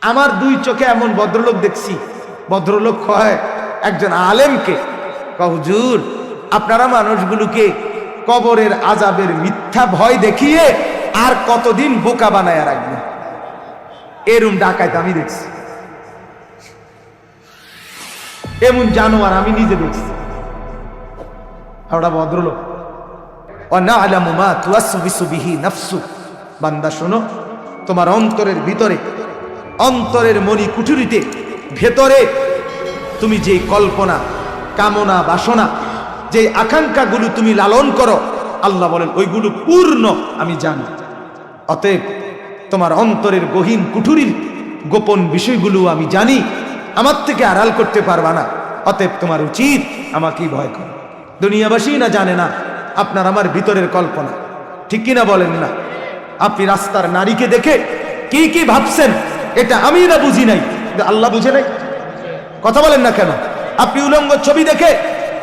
আমার দুই চোখে এমন ভদ্রলোক দেখছি, ভদ্রলোক হয় একজন আলেমকে, হুজুর আপনারা মানুষগুলোকে কবরের আযাবের মিথ্যা ভয় দেখিয়ে আর কতদিন বোকা বানায় রাখবেন। এরম ডাকাইত আমি দেখছি, এমন জানোয়ার আমি নিজে দেখছি। ওটা ভদ্রলোক। ওয়ানা'লামু মা তুওয়াসওয়িসু বিহি নাফসুক, বান্দা শোনো, তোমার অন্তরের ভিতরে, অন্তরের মনি কুঠুরিতে ভেতরে তুমি যে কল্পনা, কামনা, বাসনা, যে আকাঙ্ক্ষাগুলো তুমি লালন করো, আল্লাহ বলেন ওইগুলো পূর্ণ আমি জানি। অতএব তোমার অন্তরের গহীন কুঠুরির গোপন বিষয়গুলো আমি জানি, আমার থেকে আড়াল করতে পারবা না। অতএব তোমার উচিত আমাকেই ভয় করো। দুনিয়াবাসী না জানে না আপনার আমার ভিতরের কল্পনা, ঠিক কিনা বলেন না? আপনি রাস্তার নারীকে দেখে কি কি ভাবছেন এটা আমি না বুঝি নাই, আল্লাহ বুঝে নাই। কথা বলেন না কেন? আপনি উলঙ্গ ছবি দেখে,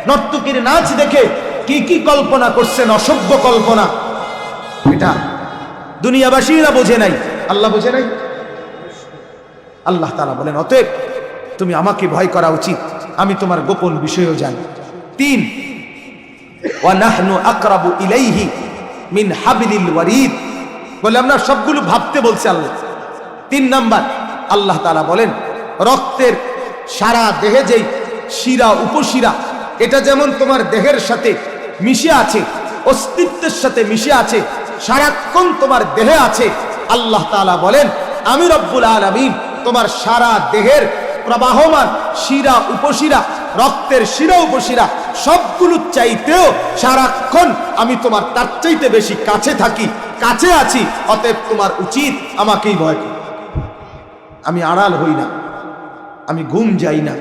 নর্তকীর নাচ দেখে কি কি কল্পনা করছেন, অসভ্য কল্পনা, এটা দুনিয়াবাসীরা বোঝে নাই, আল্লাহ বোঝে নাই। আল্লাহ তাআলা বলেন অতএব তুমি আমাকে ভয় করা উচিত, আমি তোমার গোপন বিষয়ও জানি। 3, ওয়া নাহনু আকরাবু ইলাইহি মিন হাবলিল ওয়ারিদ, বলে আমরা সবগুলো ভাবতে বলছে আল্লাহ। 3 নাম্বার আল্লাহ তাআলা বলেন রক্তের সারা দেহে যেই শিরা উপশিরা, এটা যেমন তোমার দেহের সাথে মিশে আছে, অস্তিত্বের সাথে মিশে আছে, সারাক্ষণ তোমার দেহে আছে। আল্লাহ তাআলা বলেন আমি রব্বুল আলামিন তোমার সারা দেহের প্রবাহমান শিরা উপশিরা, রক্তের শিরা উপশিরা সবগুলো চাইতেও সারাক্ষণ আমি তোমার তার চাইতে বেশি কাছে থাকি, কাছে আছি। অতএব তোমার উচিত আমাকেই ভয় করো। আমি আড়াল হই না, আমি ঘুম যাই না,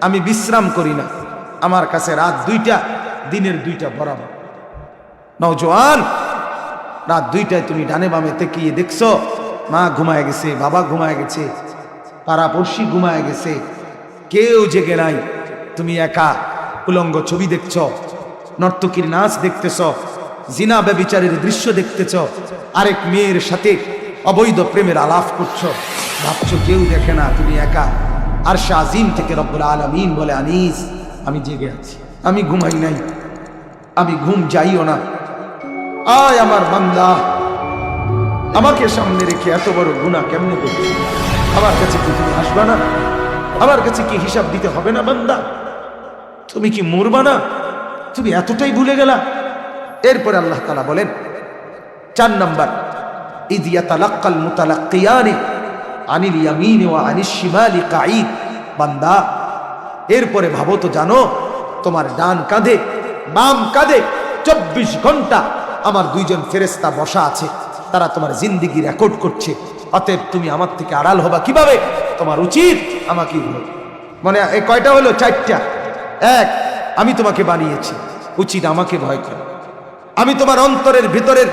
আমি বিশ্রাম করি না, আমার কাছে রাত 2টা দিনের 2টা বরাবর। নওজোয়ান, রাত 2টায় তুমি ডানে বামে তাকিয়ে দেখছো মা ঘুমায় গেছে, বাবা ঘুমায় গেছে, পাড়াপড়শি ঘুমায় গেছে, কেউ জেগে নাই, তুমি একা উলঙ্গ ছবি দেখছ, নর্তকীর নাচ দেখতেছ, জিনা ব্যভিচারের দৃশ্য দেখতেছ, আরেক মেয়ের সাথে অবৈধ প্রেমের আলাপ করছো, ভাবছো কেউ দেখে না, তুমি একা। আরশে আজিম থেকে রব্বুল আলামিন বলে আনিস আমি জেগে আছি, আমি ঘুমাই নাই, আমি ঘুম যাইও না। আয় আমার বান্দা, আমাকে সামনে রেখে এত বড় গুনাহ কেমনে করছো? আমার কাছে কি তুমি আসবা না? আমার কাছে কি হিসাব দিতে হবে না? বান্দা তুমি কি মরবা না? তুমি এতটাই ভুলে গেলা? এরপরে আল্লাহ তাআলা বলেন 4 নাম্বার ইয ইয়াতালাক্কাল মুতালাক্কিয়ানি আনিল ইয়ামিনি ওয়া আনিশ শিমালি কাঈদ, বান্দা এরপরে ভাবো তো, জানো তোমার ডান কাঁধে বাম কাঁধে 24 ঘন্টা আমার 2জন ফেরেশতা বসা আছে, তারা তোমার জিন্দেগি রেকর্ড করছে। অতএব তুমি আমার থেকে আড়াল হবা কিভাবে? তোমার উচিত আমাকে মানে এই কয়টা হলো? 4টা। 1, আমি তোমাকে বানিয়েছি, উচিত আমাকে ভয় করো। আমি তোমার অন্তরের ভিতরের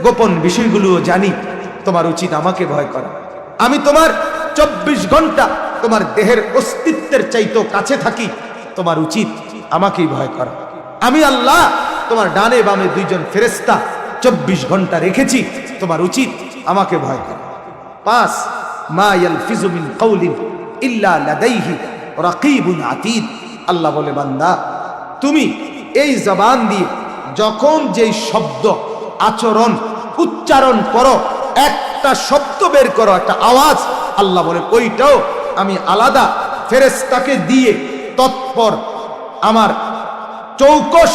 গোপন বিষয়গুলোও জানি, তোমার উচিত আমাকে ভয় করা। আমি তোমার 24 ঘন্টা তোমার দেহের অস্তিত্বের চাইতেও কাছে থাকি, তোমার উচিত আমাকেই ভয় করা। আমি আল্লাহ তোমার ডানে বামে 2জন ফেরেশতা 24 ঘন্টা রেখেছি, তোমার উচিত আমাকে ভয় করা। 5, মা ইয়ালফিজু মিন কাউলিন ইল্লা লাদাইহি রাকিবুন আতীদ, আল্লাহ বলে বান্দা তুমি এই জবান দিয়ে যখন যেই শব্দ, আচরণ, উচ্চারণ করো, একটা শব্দ বের করো, একটা আওয়াজ, আল্লাহ বলে ওইটাও আমি আলাদা ফেরেশতাকে দিয়ে, তৎপর আমার চৌকস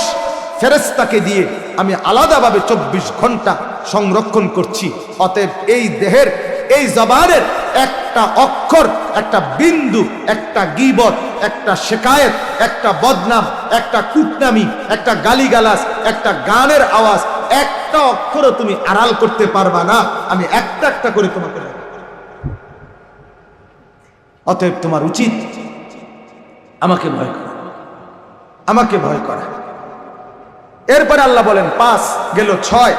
ফেরেশতাকে দিয়ে আমি আলাদাভাবে 24 ঘন্টা সংরক্ষণ করছি। অতএব এই দেহের, এই জবানের একটা অক্ষর, একটা বিন্দু, একটা গীবত, একটা শিকায়েত, একটা বদনাম, একটা কুটনামি, একটা গালিগালাজ, একটা গানের আওয়াজ, একটা অক্ষরও তুমি আড়াল করতে পারবা না। আমি একটা একটা করে তোমাকে বলবো। অতএব তোমার উচিত আমাকে ভয় করা, আমাকে ভয় করা। এরপরে আল্লাহ বলেন 5 গেল 6,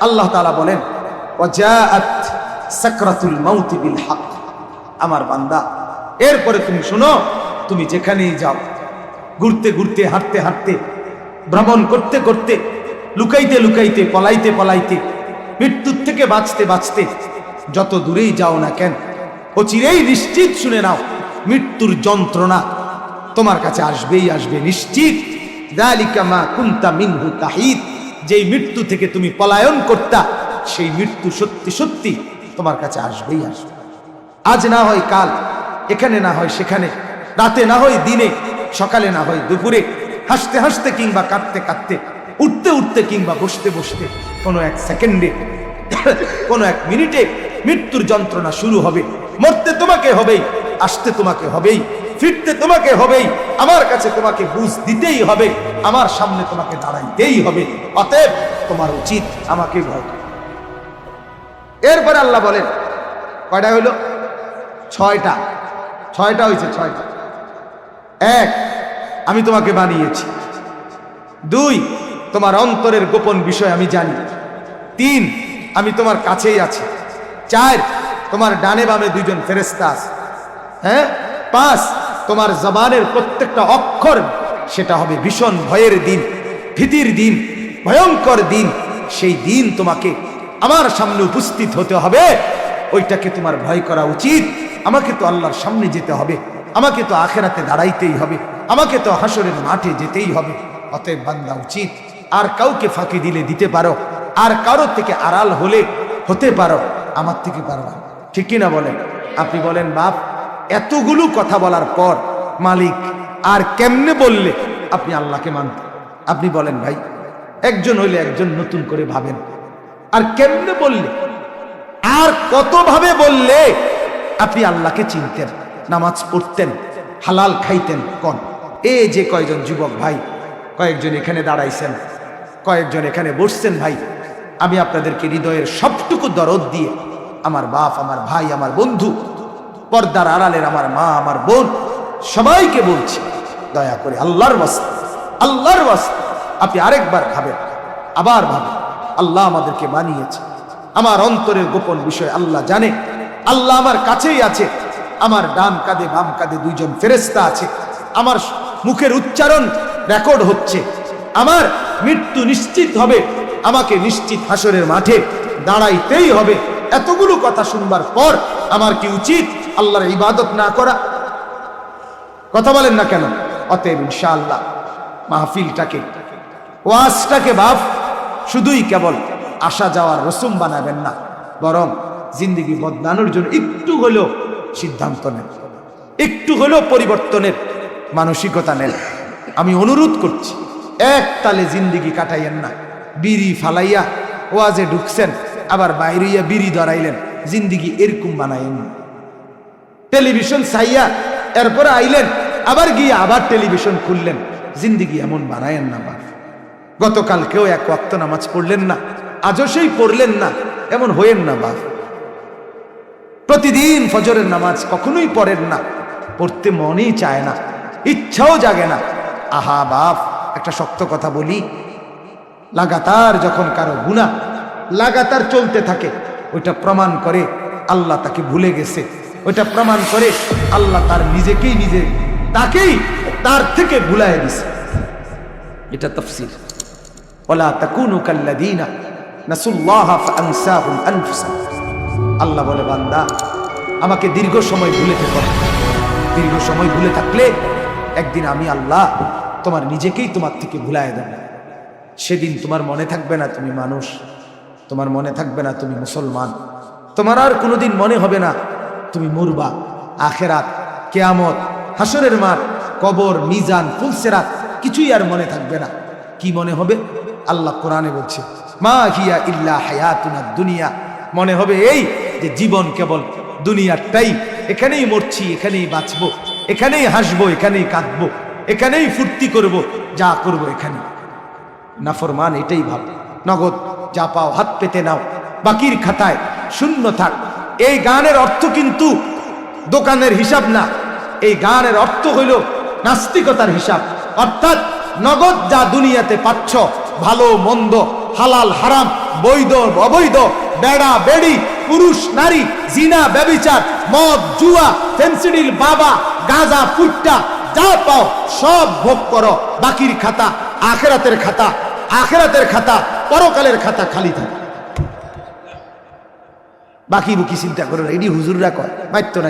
আল্লাহ তাআলা বলেন ওয়াজাআত সাকরাতুল মাউতি বিল হক, আমার বান্দা এরপরে তুমি শোনো, তুমি যেখানেই যাও, ঘুরতে ঘুরতে, হাঁটতে হাঁটতে, ভ্রমণ করতে করতে, লুকাইতে লুকাইতে, পলাইতে পলাইতে, মৃত্যুর থেকে বাঁচতে বাঁচতে, যত দূরেই যাও না কেন, অচিরেই নিশ্চিত শুনে নাও, মৃত্যুর যন্ত্রণা তোমার কাছে আসবেই আসবে নিশ্চিত। যালিকা মা কুনতা মিনহু তাহিদ, যেই মৃত্যু থেকে তুমি পলায়ন করতা, সেই মৃত্যু সত্যি সত্যি তোমার কাছে আসবেই আসবে। আজ না হয় কাল, এখানে না হয় সেখানে, রাতে না হয় দিনে, সকালে না হয় দুপুরে, হাসতে হাসতে কিংবা কাঁদতে কাঁদতে, উঠতে উঠতে কিংবা বসতে বসতে, কোনো এক সেকেন্ডে, কোনো এক মিনিটে মৃত্যুর যন্ত্রণা শুরু হবে। মরতে তোমাকে হবেই, আসতে তোমাকে হবেই, ফিরতে তোমাকে হবেই, আমার কাছে তোমাকে বুঝ দিতেই হবে, আমার সামনে তোমাকে দাঁড়াইতেই হবে। অতএব তোমার উচিত আমাকে ভয় করা। এরপরে আল্লাহ বলেন, কয়টা হইল? ছয়টা হয়েছে, ছয়টা। এক, আমি তোমাকে বানিয়েছি। দুই, তোমার অন্তরের গোপন বিষয় আমি জানি। তিন, আমি তোমার কাছেই আছি। চার, তোমার ডানে বামে দুইজন ফেরেশতা আছে। হ্যাঁ। পাঁচ, তোমার জবানের প্রত্যেকটা অক্ষর সেটা হবে ভীষণ ভয়ের দিন, ভীতির দিন, ভয়ঙ্কর দিন। সেই দিন তোমাকে আমার সামনে উপস্থিত হতে হবে, ওইটাকে তোমার ভয় করা উচিত। আমাকে তো আল্লাহর সামনে যেতে হবে, আমাকে তো আখেরাতে দাঁড়াইতেই হবে, আমাকে তো হাসরের মাঠে যেতেই হবে। অতএব বান্দা উচিত, আর কাউকে ফাঁকি দিলে দিতে পারো, আর কারোর থেকে আড়াল হলে হতে পারো, আমার থেকে পারো না। ঠিক কিনা বলেন? আপনি বলেন, বাপ এতগুলো কথা বলার পর মালিক আর কেমনে বললে আপনি আল্লাহকে মানতেন? আপনি বলেন ভাই, একজন হইলে একজন নতুন করে ভাবেন, আর কেমনে বললে, আর কতভাবে বললে আপনি আল্লাহকে চিনতেন, নামাজ পড়তেন, হালাল খাইতেন? কোন এই যে কয়েকজন যুবক ভাই, কয়েকজন এখানে দাঁড়াইছেন, কয়েকজন এখানে বসছেন, ভাই আমি আপনাদেরকে হৃদয়ের সবটুকু দরদ দিয়ে, আমার বাপ, আমার ভাই, আমার বন্ধু, পর্দার আড়ালের আমার মা, আমার বোন, সবাইকে বলছি, দয়া করে আল্লাহর ওয়াস্তে, আল্লাহর ওয়াস্তে আপনি আরেকবার ভাবেন, আবার ভাবেন। আল্লাহ আমাদেরকে বানিয়েছে, আমার অন্তরের গোপন বিষয় আল্লাহ জানে। আল্লাহ আমার কাছেই আছে, আমার ডান কাঁধে বাম কাঁধে দুইজন ফেরেশতা আছে, আমার মুখের উচ্চারণ রেকর্ড হচ্ছে, আমার মৃত্যু নিশ্চিত হবে, আমাকে নিশ্চিত হাসরের মাঠে দাঁড়াইতেই হবে। এতগুলো কথা শুনবার পর আমার কি উচিত আল্লাহর ইবাদত না করা? কথা বলেন না কেন? অতএব ইনশাআল্লাহ মাহফিলটাকে, ওয়াজটাকে বাপ শুধুই কেবল আসা যাওয়ার রসুম বানাবেন না, বরং জিন্দেগি বদলানোর জন্য একটু হলেও সিদ্ধান্ত নেন, একটু হলেও পরিবর্তনের মানসিকতা নেন। আমি অনুরোধ করছি, এক তালে জিন্দেগি কাটাইয়েন না। বিড়ি ফালাইয়া ওয়াজে ঢুকছেন, আবার বাইরেইয়া বিড়ি ধরাইলেন, জিন্দেগি এরকম বানাইয়েন না। টেলিভিশন চাইয়া এরপরে আইলেন, আবার গিয়ে আবার টেলিভিশন খুললেন, জিন্দেগি এমন বানায়েন না বাপ। গতকালকেও এক ওয়াক্ত নামাজ পড়লেন না, আজও সেই পড়লেন না, এমন হইেন না বাপ। প্রতিদিন ফজরের নামাজ কখনোই পড়েন না, পড়তে মনই চায় না, ইচ্ছাও জাগে না। আহা বাপ, একটা শক্ত কথা বলি, লাগাতার যখন কারো গুনাহ লাগাতার চলতে থাকে, ওইটা প্রমাণ করে আল্লাহ তাকে ভুলে গেছে, ওইটা প্রমাণ করে আল্লাহ তার নিজেকেই তাকেই তার থেকে ভুলায় দিছে। এটা তাফসীর। ওয়ালা তাকুনু কাল্লাযীনা নাসুল্লাহা ফাআনসাহুম আনফুসাহুম। আল্লাহ বলে, বান্দা আমাকে দীর্ঘ সময় ভুলে থেকো, দীর্ঘ সময় ভুলে থাকলে একদিন আমি আল্লাহ তোমার নিজেকেই তোমার থেকে ভুলায় দেব। সেদিন তোমার মনে থাকবে না তুমি মানুষ, তোমার মনে থাকবে না তুমি মুসলমান, তোমার আর কোনোদিন মনে হবে না তুমি মরবা। আখেরাত, কিয়ামত, হাসরের মাঠ, কবর, মিজান, ফুলসিরাত কিছুই আর মনে থাকবে না। কি মনে হবে? আল্লাহ কোরআনে বলছে, মা হিয়া ইল্লা হায়াতুনা দুনিয়া। মনে হবে এই যে জীবন কেবল দুনিয়াটাই, এখানেই মরছি, এখানেই বাঁচবো, এখানেই হাসবো, এখানেই কাঁদবো, এখানেই ফুর্তি করব, যা করব এখানে। নাফরমান এটাই ভাব। নগদ যা পাও হাত পেতে নাও, বাকির খাতায় শূন্য থাক। এই গানের অর্থ কিন্তু দোকানের হিসাব না, এই গানের অর্থ হইল নাস্তিকতার হিসাব। অর্থাৎ নগদ যা দুনিয়াতে পাচ্ছ, ভালো মন্দ, হালাল হারাম, বৈধ অবৈধ, বেড়া বেড়ি, পুরুষ নারী, জিনা ব্যভিচার, মদ জুয়া, ফেন্সিডিল বাবা, গাঁজা ফুট্টা, যা পাও সব ভোগ করো। বাকির খাতা আখেরাতের খাতা, আখেরাতের খাতা পরকালের খাতা খালি থাকে। বাকি বুকি চিন্তা করো, এডি হুজুররা কয় মাইতো না।